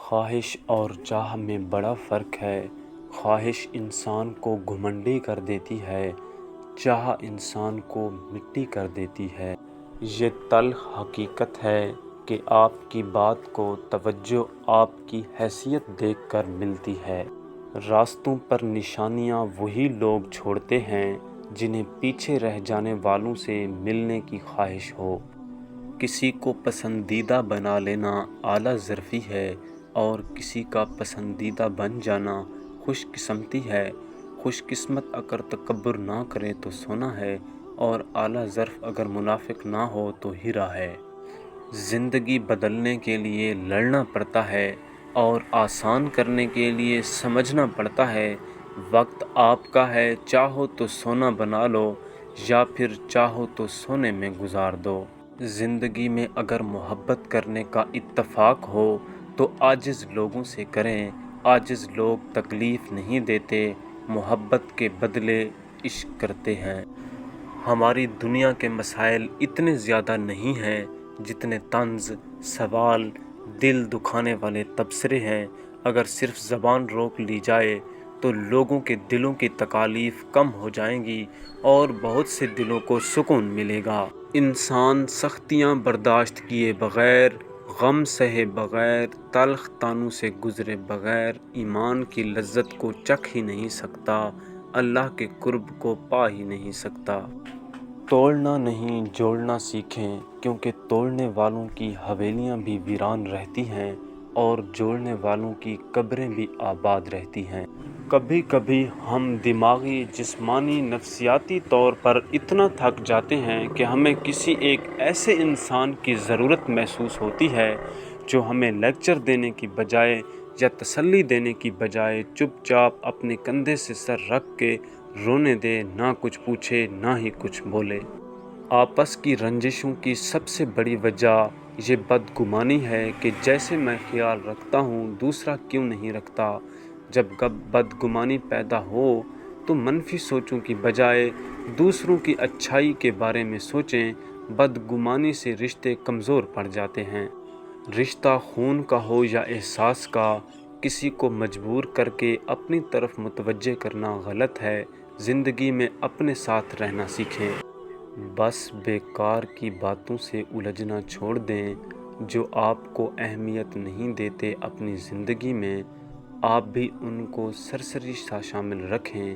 خواہش اور چاہ میں بڑا فرق ہے۔ خواہش انسان کو گھمنڈی کر دیتی ہے، چاہ انسان کو مٹی کر دیتی ہے۔ یہ تلخ حقیقت ہے کہ آپ کی بات کو توجہ آپ کی حیثیت دیکھ کر ملتی ہے۔ راستوں پر نشانیاں وہی لوگ چھوڑتے ہیں جنہیں پیچھے رہ جانے والوں سے ملنے کی خواہش ہو۔ کسی کو پسندیدہ بنا لینا اعلیٰ ظرفی ہے اور کسی کا پسندیدہ بن جانا خوش قسمتی ہے۔ خوش قسمت اگر تکبر نہ کرے تو سونا ہے، اور اعلیٰ ظرف اگر منافق نہ ہو تو ہیرا ہے۔ زندگی بدلنے کے لیے لڑنا پڑتا ہے اور آسان کرنے کے لیے سمجھنا پڑتا ہے۔ وقت آپ کا ہے، چاہو تو سونا بنا لو یا پھر چاہو تو سونے میں گزار دو۔ زندگی میں اگر محبت کرنے کا اتفاق ہو تو عاجز لوگوں سے کریں۔ عاجز لوگ تکلیف نہیں دیتے، محبت کے بدلے عشق کرتے ہیں۔ ہماری دنیا کے مسائل اتنے زیادہ نہیں ہیں جتنے طنز، سوال، دل دکھانے والے تبصرے ہیں۔ اگر صرف زبان روک لی جائے تو لوگوں کے دلوں کی تکالیف کم ہو جائیں گی اور بہت سے دلوں کو سکون ملے گا۔ انسان سختیاں برداشت کیے بغیر، غم سہے بغیر، تلخ طعنوں سے گزرے بغیر ایمان کی لذت کو چکھ ہی نہیں سکتا، اللہ کے قرب کو پا ہی نہیں سکتا۔ توڑنا نہیں جوڑنا سیکھیں، کیونکہ توڑنے والوں کی حویلیاں بھی ویران رہتی ہیں اور جوڑنے والوں کی قبریں بھی آباد رہتی ہیں۔ کبھی کبھی ہم دماغی، جسمانی، نفسیاتی طور پر اتنا تھک جاتے ہیں کہ ہمیں کسی ایک ایسے انسان کی ضرورت محسوس ہوتی ہے جو ہمیں لیکچر دینے کی بجائے یا تسلی دینے کی بجائے چپ چاپ اپنے کندھے سے سر رکھ کے رونے دے، نہ کچھ پوچھے نہ ہی کچھ بولے۔ آپس کی رنجشوں کی سب سے بڑی وجہ یہ بدگمانی ہے کہ جیسے میں خیال رکھتا ہوں دوسرا کیوں نہیں رکھتا۔ جب بدگمانی پیدا ہو تو منفی سوچوں کی بجائے دوسروں کی اچھائی کے بارے میں سوچیں۔ بدگمانی سے رشتے کمزور پڑ جاتے ہیں۔ رشتہ خون کا ہو یا احساس کا، کسی کو مجبور کر کے اپنی طرف متوجہ کرنا غلط ہے۔ زندگی میں اپنے ساتھ رہنا سیکھیں۔ بس بیکار کی باتوں سے الجھنا چھوڑ دیں۔ جو آپ کو اہمیت نہیں دیتے اپنی زندگی میں، آپ بھی ان کو سرسری سا شامل رکھیں،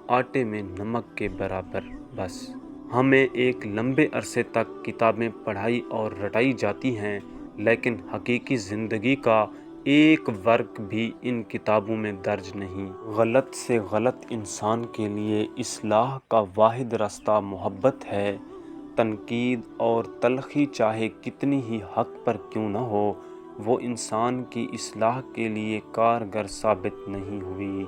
آٹے میں نمک کے برابر۔ بس ہمیں ایک لمبے عرصے تک کتابیں پڑھائی اور رٹائی جاتی ہیں، لیکن حقیقی زندگی کا ایک ورق بھی ان کتابوں میں درج نہیں۔ غلط سے غلط انسان کے لیے اصلاح کا واحد راستہ محبت ہے۔ تنقید اور تلخی چاہے کتنی ہی حق پر کیوں نہ ہو، وہ انسان کی اصلاح کے لیے کارگر ثابت نہیں ہوئی۔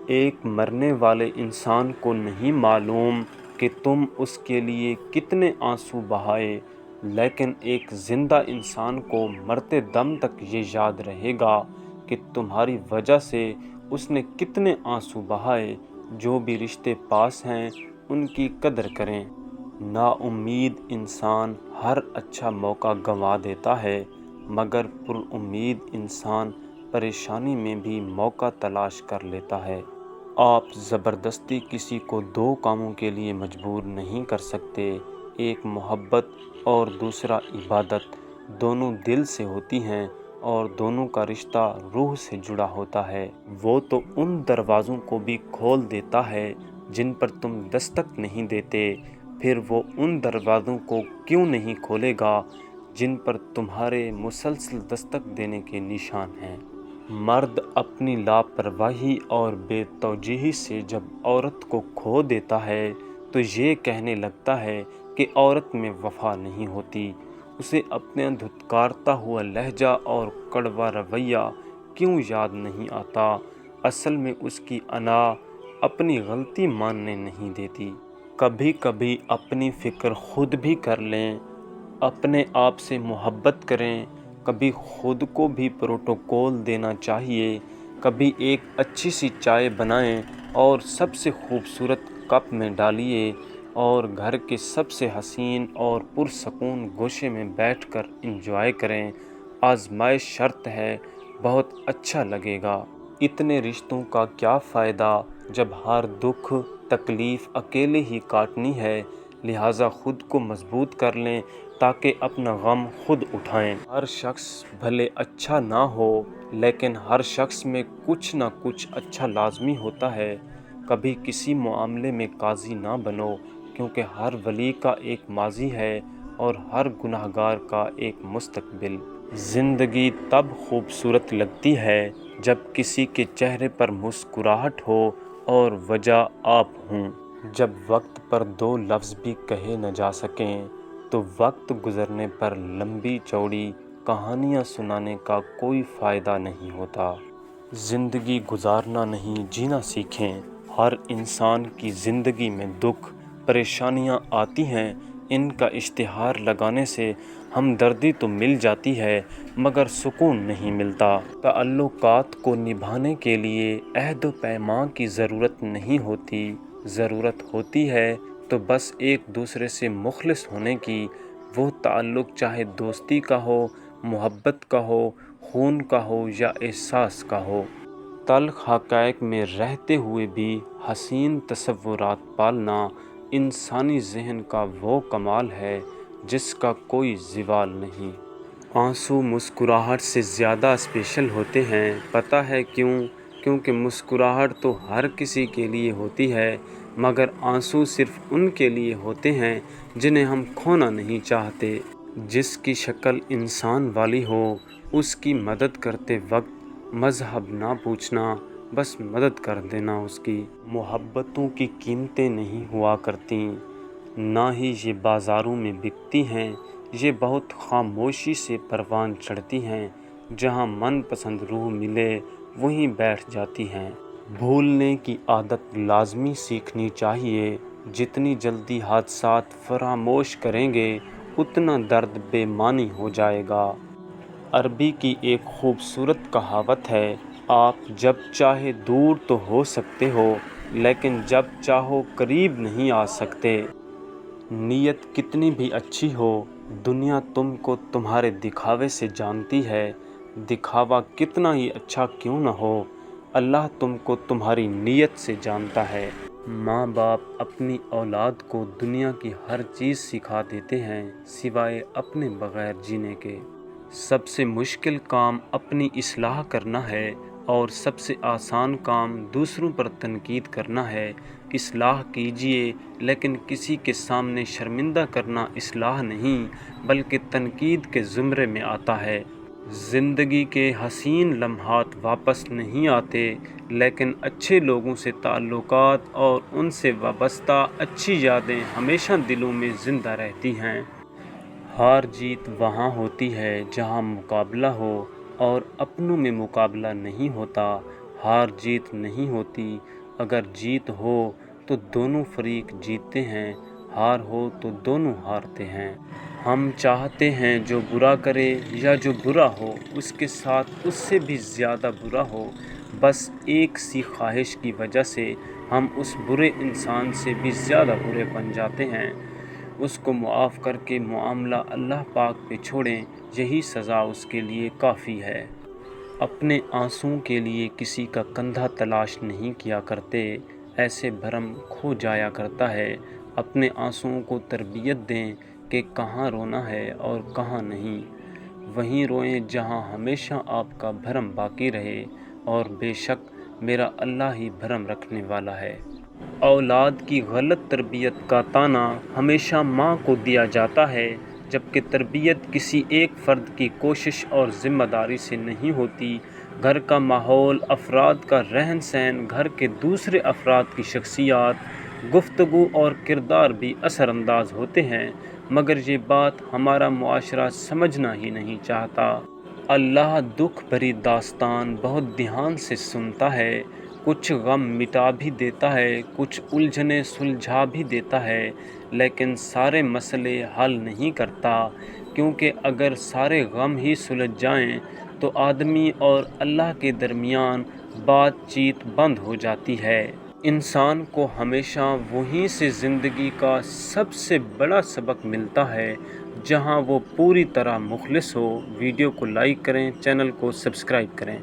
ایک مرنے والے انسان کو نہیں معلوم کہ تم اس کے لیے کتنے آنسو بہائے، لیکن ایک زندہ انسان کو مرتے دم تک یہ یاد رہے گا کہ تمہاری وجہ سے اس نے کتنے آنسو بہائے۔ جو بھی رشتے پاس ہیں ان کی قدر کریں۔ نا امید انسان ہر اچھا موقع گنوا دیتا ہے، مگر پر امید انسان پریشانی میں بھی موقع تلاش کر لیتا ہے۔ آپ زبردستی کسی کو دو کاموں کے لیے مجبور نہیں کر سکتے۔ ایک محبت اور دوسرا عبادت، دونوں دل سے ہوتی ہیں اور دونوں کا رشتہ روح سے جڑا ہوتا ہے۔ وہ تو ان دروازوں کو بھی کھول دیتا ہے جن پر تم دستک نہیں دیتے، پھر وہ ان دروازوں کو کیوں نہیں کھولے گا جن پر تمہارے مسلسل دستک دینے کے نشان ہیں۔ مرد اپنی لاپرواہی اور بے توجہی سے جب عورت کو کھو دیتا ہے تو یہ کہنے لگتا ہے کہ عورت میں وفا نہیں ہوتی۔ اسے اپنا دھتکارتا ہوا لہجہ اور کڑوا رویہ کیوں یاد نہیں آتا؟ اصل میں اس کی انا اپنی غلطی ماننے نہیں دیتی۔ کبھی کبھی اپنی فکر خود بھی کر لیں، اپنے آپ سے محبت کریں۔ کبھی خود کو بھی پروٹوکول دینا چاہیے۔ کبھی ایک اچھی سی چائے بنائیں اور سب سے خوبصورت کپ میں ڈالیے اور گھر کے سب سے حسین اور پرسکون گوشے میں بیٹھ کر انجوائے کریں۔ آزمائش شرط ہے، بہت اچھا لگے گا۔ اتنے رشتوں کا کیا فائدہ جب ہر دکھ تکلیف اکیلے ہی کاٹنی ہے، لہٰذا خود کو مضبوط کر لیں تاکہ اپنا غم خود اٹھائیں۔ ہر شخص بھلے اچھا نہ ہو لیکن ہر شخص میں کچھ نہ کچھ اچھا لازمی ہوتا ہے۔ کبھی کسی معاملے میں قاضی نہ بنو، کیونکہ ہر ولی کا ایک ماضی ہے اور ہر گنہگار کا ایک مستقبل۔ زندگی تب خوبصورت لگتی ہے جب کسی کے چہرے پر مسکراہٹ ہو اور وجہ آپ ہوں۔ جب وقت پر دو لفظ بھی کہے نہ جا سکیں تو وقت گزرنے پر لمبی چوڑی کہانیاں سنانے کا کوئی فائدہ نہیں ہوتا۔ زندگی گزارنا نہیں جینا سیکھیں۔ ہر انسان کی زندگی میں دکھ پریشانیاں آتی ہیں، ان کا اشتہار لگانے سے ہمدردی تو مل جاتی ہے مگر سکون نہیں ملتا۔ تعلقات کو نبھانے کے لیے عہد و پیمان کی ضرورت نہیں ہوتی، ضرورت ہوتی ہے تو بس ایک دوسرے سے مخلص ہونے کی۔ وہ تعلق چاہے دوستی کا ہو، محبت کا ہو، خون کا ہو یا احساس کا ہو۔ تلخ حقائق میں رہتے ہوئے بھی حسین تصورات پالنا انسانی ذہن کا وہ کمال ہے جس کا کوئی زوال نہیں۔ آنسو مسکراہٹ سے زیادہ اسپیشل ہوتے ہیں، پتہ ہے کیوں؟ کیونکہ مسکراہٹ تو ہر کسی کے لیے ہوتی ہے مگر آنسو صرف ان کے لیے ہوتے ہیں جنہیں ہم کھونا نہیں چاہتے۔ جس کی شکل انسان والی ہو اس کی مدد کرتے وقت مذہب نہ پوچھنا، بس مدد کر دینا اس کی۔ محبتوں کی قیمتیں نہیں ہوا کرتیں، نہ ہی یہ بازاروں میں بکتی ہیں، یہ بہت خاموشی سے پروان چڑھتی ہیں، جہاں من پسند روح ملے وہیں بیٹھ جاتی ہیں۔ بھولنے کی عادت لازمی سیکھنی چاہیے، جتنی جلدی حادثات فراموش کریں گے اتنا درد بے معنی ہو جائے گا۔ عربی کی ایک خوبصورت کہاوت ہے، آپ جب چاہے دور تو ہو سکتے ہو لیکن جب چاہو قریب نہیں آ سکتے۔ نیت کتنی بھی اچھی ہو، دنیا تم کو تمہارے دکھاوے سے جانتی ہے۔ دکھاوا کتنا ہی اچھا کیوں نہ ہو، اللہ تم کو تمہاری نیت سے جانتا ہے۔ ماں باپ اپنی اولاد کو دنیا کی ہر چیز سکھا دیتے ہیں سوائے اپنے بغیر جینے کے۔ سب سے مشکل کام اپنی اصلاح کرنا ہے اور سب سے آسان کام دوسروں پر تنقید کرنا ہے۔ اصلاح کیجیے لیکن کسی کے سامنے شرمندہ کرنا اصلاح نہیں بلکہ تنقید کے زمرے میں آتا ہے۔ زندگی کے حسین لمحات واپس نہیں آتے لیکن اچھے لوگوں سے تعلقات اور ان سے وابستہ اچھی یادیں ہمیشہ دلوں میں زندہ رہتی ہیں۔ ہار جیت وہاں ہوتی ہے جہاں مقابلہ ہو اور اپنوں میں مقابلہ نہیں ہوتا۔ ہار جیت نہیں ہوتی، اگر جیت ہو تو دونوں فریق جیتتے ہیں، ہار ہو تو دونوں ہارتے ہیں۔ ہم چاہتے ہیں جو برا کرے یا جو برا ہو اس کے ساتھ اس سے بھی زیادہ برا ہو، بس ایک سی خواہش کی وجہ سے ہم اس برے انسان سے بھی زیادہ برے بن جاتے ہیں۔ اس کو معاف کر کے معاملہ اللہ پاک پہ چھوڑیں، یہی سزا اس کے لیے کافی ہے۔ اپنے آنسوؤں کے لیے کسی کا کندھا تلاش نہیں کیا کرتے، ایسے بھرم کھو جایا کرتا ہے۔ اپنے آنسوؤں کو تربیت دیں کہ کہاں رونا ہے اور کہاں نہیں۔ وہیں روئیں جہاں ہمیشہ آپ کا بھرم باقی رہے، اور بے شک میرا اللہ ہی بھرم رکھنے والا ہے۔ اولاد کی غلط تربیت کا طعنہ ہمیشہ ماں کو دیا جاتا ہے، جبکہ تربیت کسی ایک فرد کی کوشش اور ذمہ داری سے نہیں ہوتی۔ گھر کا ماحول، افراد کا رہن سہن، گھر کے دوسرے افراد کی شخصیات، گفتگو اور کردار بھی اثر انداز ہوتے ہیں، مگر یہ بات ہمارا معاشرہ سمجھنا ہی نہیں چاہتا۔ اللہ دکھ بھری داستان بہت دھیان سے سنتا ہے، کچھ غم مٹا بھی دیتا ہے، کچھ الجھنیں سلجھا بھی دیتا ہے، لیکن سارے مسئلے حل نہیں کرتا، کیونکہ اگر سارے غم ہی سلجھ جائیں تو آدمی اور اللہ کے درمیان بات چیت بند ہو جاتی ہے۔ انسان کو ہمیشہ وہیں سے زندگی کا سب سے بڑا سبق ملتا ہے جہاں وہ پوری طرح مخلص ہو۔ ویڈیو کو لائک کریں، چینل کو سبسکرائب کریں۔